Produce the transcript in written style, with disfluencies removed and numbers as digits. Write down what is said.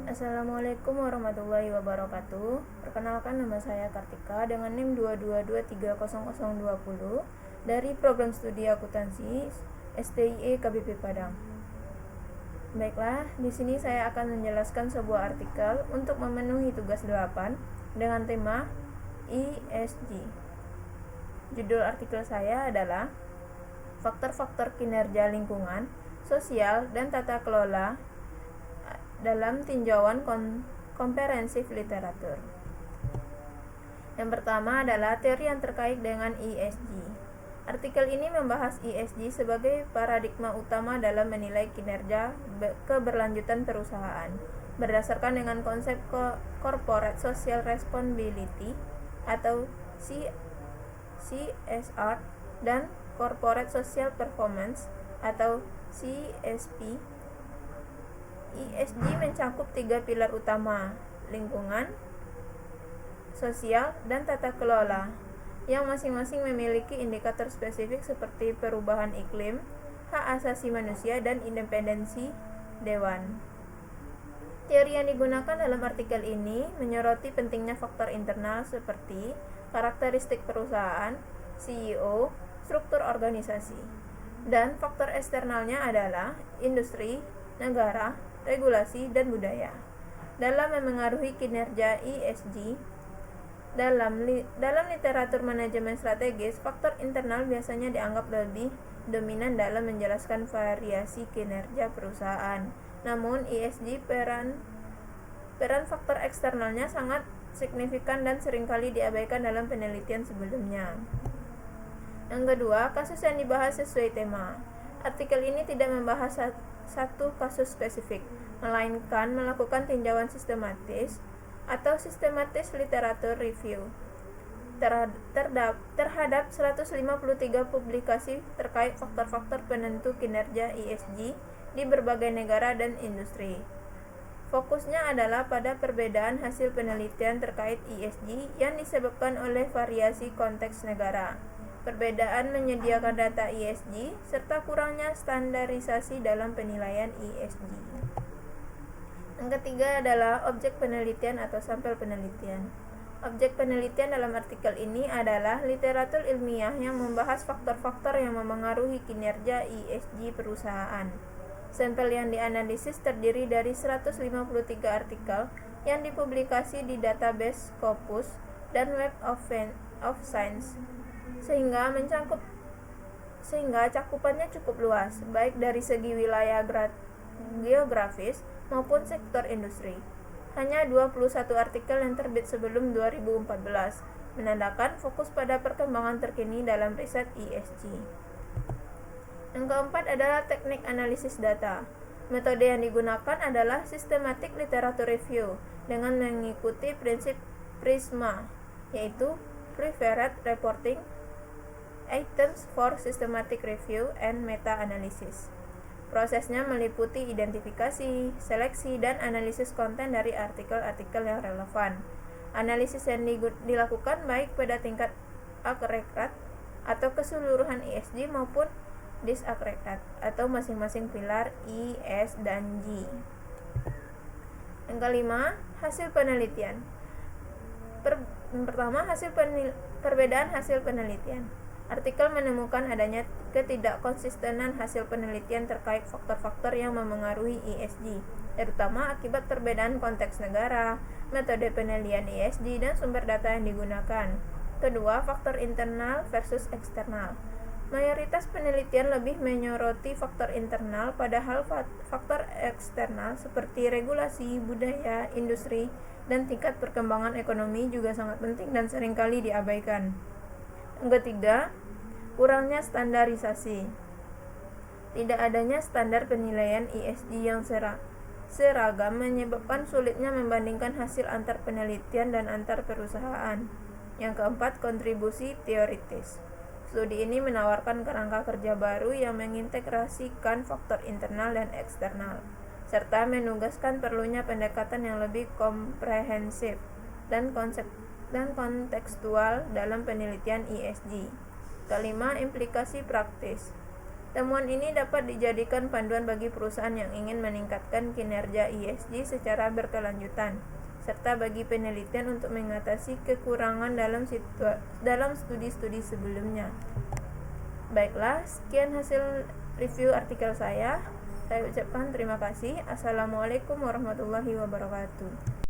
Assalamualaikum warahmatullahi wabarakatuh. Perkenalkan, nama saya Kartika dengan NIM 2223020 dari Program Studi Akuntansi STIE KBP Padang. Baiklah, di sini saya akan menjelaskan sebuah artikel untuk memenuhi tugas 8 dengan tema ESG. Judul artikel saya adalah Faktor-faktor kinerja lingkungan, sosial, dan tata kelola dalam tinjauan komprehensif literatur. Yang pertama adalah teori yang terkait dengan ESG. Artikel ini membahas ESG sebagai paradigma utama dalam menilai kinerja keberlanjutan perusahaan, berdasarkan dengan konsep Corporate Social Responsibility atau CSR dan Corporate Social Performance atau CSP. ESG mencakup 3 pilar utama: lingkungan, sosial, dan tata kelola, yang masing-masing memiliki indikator spesifik seperti perubahan iklim, hak asasi manusia, dan independensi dewan. Teori yang digunakan dalam artikel ini menyoroti pentingnya faktor internal seperti karakteristik perusahaan, CEO, struktur organisasi, dan faktor eksternalnya adalah industri, negara, regulasi, dan budaya. Dalam memengaruhi kinerja ESG, dalam literatur manajemen strategis, faktor internal biasanya dianggap lebih dominan dalam menjelaskan variasi kinerja perusahaan. Namun, ESG peran faktor eksternalnya sangat signifikan dan seringkali diabaikan dalam penelitian sebelumnya. Yang kedua, kasus yang dibahas sesuai tema. Artikel ini tidak membahas satu kasus spesifik, melainkan melakukan tinjauan sistematis atau sistematis literatur review terhadap 153 publikasi terkait faktor-faktor penentu kinerja ESG di berbagai negara dan industri. Fokusnya adalah pada perbedaan hasil penelitian terkait ESG yang disebabkan oleh variasi konteks negara, perbedaan menyediakan data ESG, serta kurangnya standarisasi dalam penilaian ESG. Yang ketiga adalah objek penelitian atau sampel penelitian. Objek penelitian dalam artikel ini adalah literatur ilmiah yang membahas faktor-faktor yang memengaruhi kinerja ESG perusahaan. Sampel yang dianalisis terdiri dari 153 artikel yang dipublikasi di database Scopus dan Web of Science, sehingga cakupannya cukup luas, baik dari segi wilayah geografis maupun sektor industri. Hanya 21 artikel yang terbit sebelum 2014, menandakan fokus pada perkembangan terkini dalam riset ESG. Yang keempat adalah teknik analisis data. Metode yang digunakan adalah systematic literature review dengan mengikuti prinsip PRISMA, yaitu Preferred Reporting, Items for Systematic Review, and Meta-Analysis. Prosesnya meliputi identifikasi, seleksi, dan analisis konten dari artikel-artikel yang relevan. Analisis yang dilakukan baik pada tingkat agregat atau keseluruhan ESG maupun disagregat atau masing-masing pilar I, S, dan G. Yang kelima, hasil penelitian. Yang pertama, perbedaan hasil penelitian. Artikel menemukan adanya ketidakkonsistenan hasil penelitian terkait faktor-faktor yang memengaruhi ESG, terutama akibat perbedaan konteks negara, metode penilaian ESG, dan sumber data yang digunakan. Kedua, faktor internal versus eksternal. Mayoritas penelitian lebih menyoroti faktor internal, padahal faktor eksternal seperti regulasi, budaya, industri, dan tingkat perkembangan ekonomi juga sangat penting dan seringkali diabaikan. Yang ketiga, kurangnya standarisasi. Tidak adanya standar penilaian ESG yang seragam menyebabkan sulitnya membandingkan hasil antar penelitian dan antar perusahaan. Yang keempat, kontribusi teoritis. Studi ini menawarkan kerangka kerja baru yang mengintegrasikan faktor internal dan eksternal, serta menugaskan perlunya pendekatan yang lebih komprehensif dan kontekstual dalam penelitian ESG. Kelima, implikasi praktis. Temuan ini dapat dijadikan panduan bagi perusahaan yang ingin meningkatkan kinerja ESG secara berkelanjutan, serta bagi penelitian untuk mengatasi kekurangan dalam studi-studi sebelumnya. Baiklah, sekian hasil review artikel saya. Saya ucapkan terima kasih. Assalamualaikum warahmatullahi wabarakatuh.